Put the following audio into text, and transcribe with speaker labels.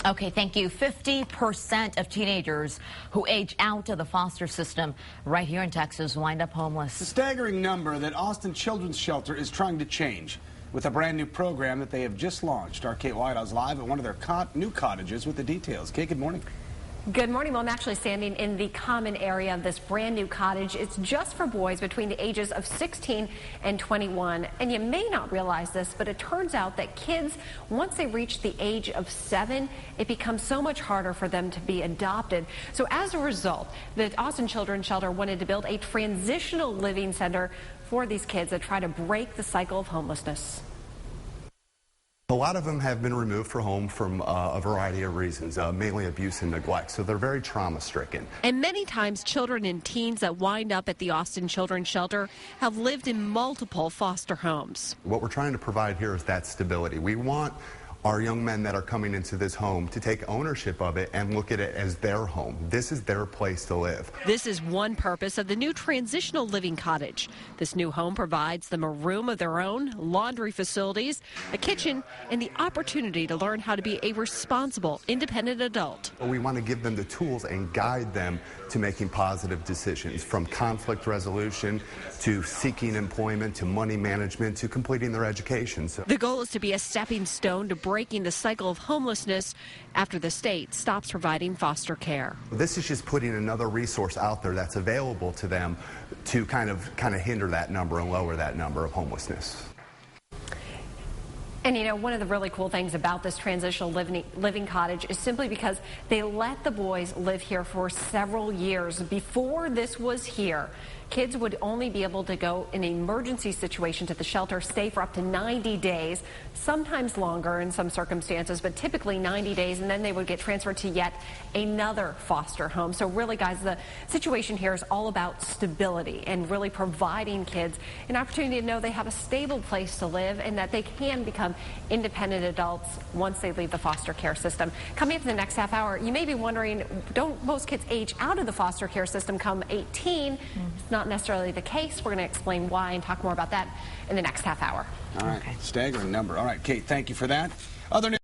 Speaker 1: Okay, thank you. 50% of teenagers who age out of the foster system right here in Texas wind up homeless.
Speaker 2: A staggering number that Austin Children's Shelter is trying to change with a brand new program that they have just launched. Our Kate Whitehouse live at one of their new cottages with the details. Kate, good morning.
Speaker 3: Good morning. Well, I'm actually standing in the common area of this brand new cottage. It's just for boys between the ages of 16 and 21. And you may not realize this, but it turns out that kids, once they reach the age of 7, it becomes so much harder for them to be adopted. So as a result, the Austin Children's Shelter wanted to build a transitional living center for these kids that try to break the cycle of homelessness.
Speaker 4: A lot of them have been removed from home from a variety of reasons, mainly abuse and neglect, so they're very trauma-stricken.
Speaker 5: And many times children and teens that wind up at the Austin Children's Shelter have lived in multiple foster homes.
Speaker 4: What we're trying to provide here is that stability. We want our young men that are coming into this home to take ownership of it and look at it as their home. This is their place to live.
Speaker 5: This is one purpose of the new transitional living cottage. This new home provides them a room of their own, laundry facilities, a kitchen, and the opportunity to learn how to be a responsible, independent adult.
Speaker 4: We want to give them the tools and guide them to making positive decisions, from conflict resolution to seeking employment to money management to completing their education.
Speaker 5: The goal is to be a stepping stone to breaking the cycle of homelessness after the state stops providing foster care.
Speaker 4: This is just putting another resource out there that's available to them to kind of hinder that number and lower that number of homelessness.
Speaker 3: And you know, one of the really cool things about this transitional living cottage is simply because they let the boys live here for several years. Before this was here, kids would only be able to go in an emergency situation to the shelter, stay for up to 90 days, sometimes longer in some circumstances, but typically 90 days, and then they would get transferred to yet another foster home. So really, guys, the situation here is all about stability and really providing kids an opportunity to know they have a stable place to live and that they can become independent adults once they leave the foster care system. Coming up in the next half hour, you may be wondering, don't most kids age out of the foster care system come 18? It's not necessarily the case. We're going to explain why and talk more about that in the next half hour.
Speaker 2: All right, staggering number. All right, Kate, thank you for that. Other news.